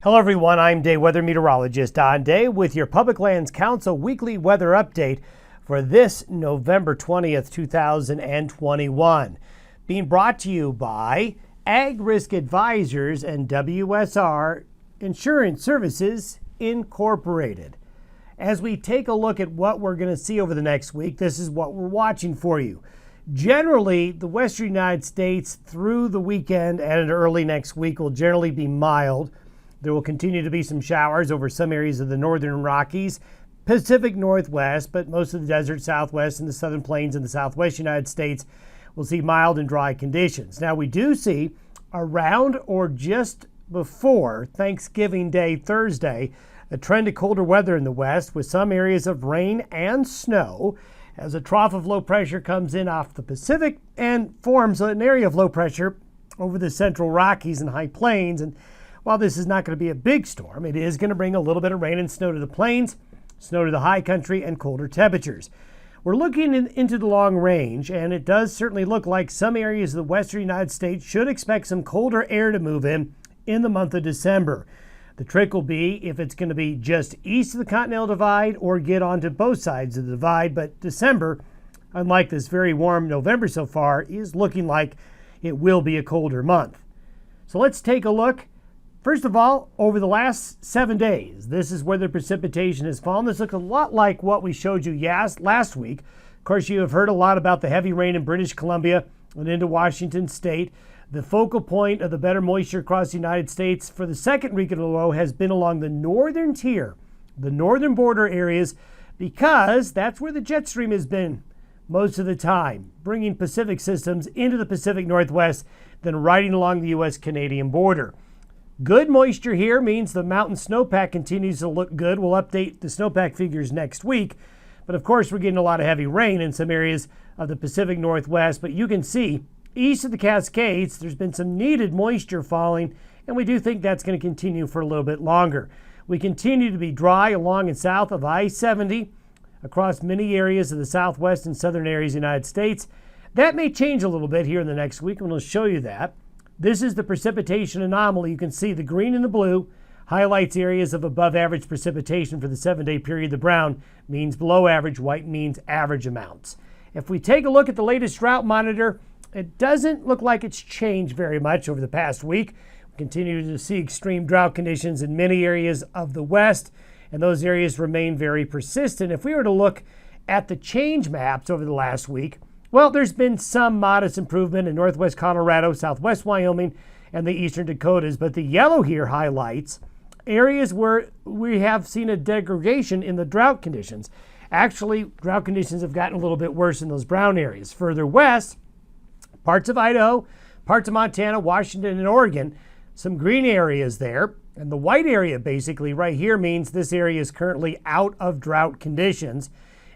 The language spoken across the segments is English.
Hello everyone, I'm day weather meteorologist Don Day with your Public Lands Council weekly weather update for this November 20th, 2021. Being brought to you by Ag Risk Advisors and WSR Insurance Services Incorporated. As we take a look at what we're going to see over the next week, this is what we're watching for you. Generally, the western United States through the weekend and early next week will generally be mild. There will continue to be some showers over some areas of the northern Rockies, Pacific Northwest, but most of the desert Southwest and the southern plains in the southwest United States will see mild and dry conditions. Now, we do see around or just before Thanksgiving Day, Thursday, a trend of colder weather in the west with some areas of rain and snow as a trough of low pressure comes in off the Pacific and forms an area of low pressure over the central Rockies and high plains. And while this is not going to be a big storm, it is going to bring a little bit of rain and snow to the plains, snow to the high country, and colder temperatures. We're looking into the long range, and it does certainly look like some areas of the western United States should expect some colder air to move in the month of December. The trick will be if it's going to be just east of the Continental Divide or get onto both sides of the divide. But December, unlike this very warm November so far, is looking like it will be a colder month. So let's take a look. First of all, over the last 7 days, this is where the precipitation has fallen. This looks a lot like what we showed you last week. Of course, you have heard a lot about the heavy rain in British Columbia and into Washington State. The focal point of the better moisture across the United States for the second week in a row has been along the northern tier, the northern border areas, because that's where the jet stream has been most of the time, bringing Pacific systems into the Pacific Northwest, then riding along the U.S.-Canadian border. Good moisture here means the mountain snowpack continues to look good. We'll update the snowpack figures next week. But of course, we're getting a lot of heavy rain in some areas of the Pacific Northwest. But you can see east of the Cascades, there's been some needed moisture falling, and we do think that's going to continue for a little bit longer. We continue to be dry along and south of I-70 across many areas of the southwest and southern areas of the United States. That may change a little bit here in the next week, and we'll show you that. This is the precipitation anomaly. You can see the green and the blue highlights areas of above average precipitation for the 7-day period. The brown means below average, white means average amounts. If we take a look at the latest drought monitor, it doesn't look like it's changed very much over the past week. We continue to see extreme drought conditions in many areas of the west, and those areas remain very persistent. If we were to look at the change maps over the last week, well, there's been some modest improvement in northwest Colorado, southwest Wyoming, and the eastern Dakotas, but the yellow here highlights areas where we have seen a degradation in the drought conditions. Actually, drought conditions have gotten a little bit worse in those brown areas. Further west, parts of Idaho, parts of Montana, Washington, and Oregon, some green areas there. And the white area basically right here means this area is currently out of drought conditions.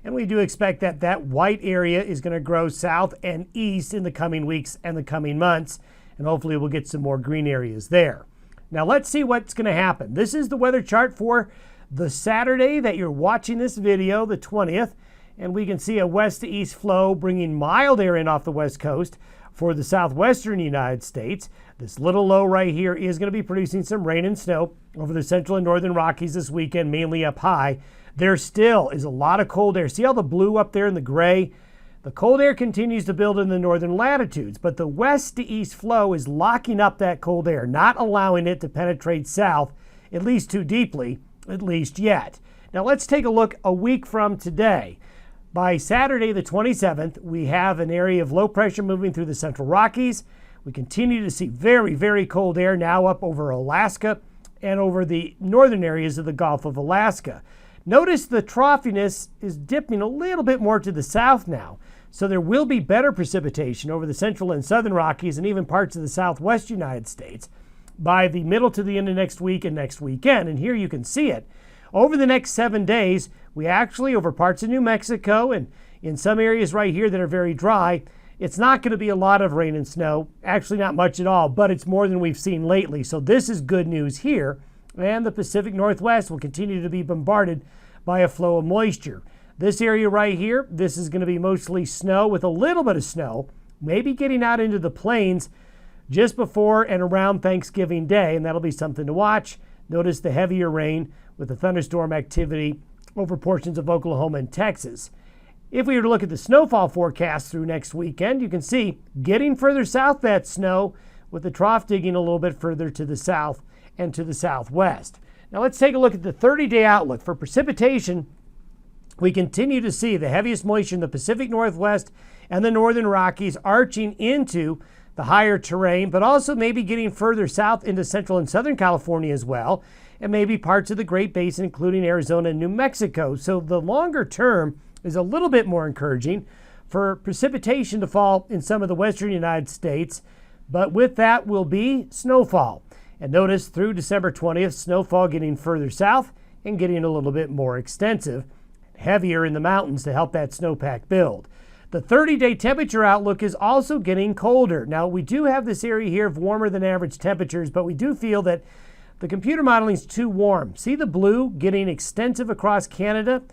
And we do expect that that white area is going to grow south and east in the coming weeks and the coming months. And hopefully we'll get some more green areas there. Now let's see what's going to happen. This is the weather chart for the Saturday that you're watching this video, the 20th. And we can see a west to east flow bringing mild air in off the west coast for the southwestern United States. This little low right here is going to be producing some rain and snow over the central and northern Rockies this weekend, mainly up high. There still is a lot of cold air. See all the blue up there and the gray? The cold air continues to build in the northern latitudes, but the west to east flow is locking up that cold air, not allowing it to penetrate south, at least too deeply, at least yet. Now let's take a look a week from today. By Saturday the 27th, we have an area of low pressure moving through the central Rockies. We continue to see very, very cold air now up over Alaska and over the northern areas of the Gulf of Alaska. Notice the troughiness is dipping a little bit more to the south now. So there will be better precipitation over the central and southern Rockies and even parts of the southwest United States by the middle to the end of next week and next weekend. And here you can see it. Over the next 7 days, we actually, over parts of New Mexico and in some areas right here that are very dry, it's not going to be a lot of rain and snow. Actually, not much at all, but it's more than we've seen lately. So this is good news here. And the Pacific Northwest will continue to be bombarded by a flow of moisture. This area right here, this is going to be mostly snow with a little bit of snow, maybe getting out into the plains just before and around Thanksgiving Day, and that'll be something to watch. Notice the heavier rain with the thunderstorm activity over portions of Oklahoma and Texas. If we were to look at the snowfall forecast through next weekend, you can see getting further south that snow with the trough digging a little bit further to the south and to the southwest. Now let's take a look at the 30-day outlook. For precipitation, we continue to see the heaviest moisture in the Pacific Northwest and the Northern Rockies arching into the higher terrain, but also maybe getting further south into Central and Southern California as well, and maybe parts of the Great Basin, including Arizona and New Mexico. So the longer term is a little bit more encouraging for precipitation to fall in some of the western United States, but with that will be snowfall. And notice through December 20th, snowfall getting further south and getting a little bit more extensive, heavier in the mountains to help that snowpack build. The 30-day temperature outlook is also getting colder. Now, we do have this area here of warmer than average temperatures, but we do feel that the computer modeling is too warm. See the blue getting extensive across Canada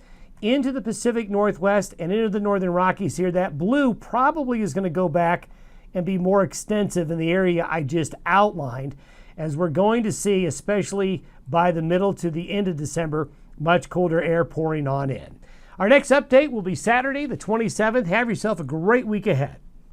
into the Pacific Northwest and into the Northern Rockies here. That blue probably is going to go back and be more extensive in the area I just outlined, as we're going to see, especially by the middle to the end of December, much colder air pouring on in. Our next update will be Saturday, the 27th. Have yourself a great week ahead.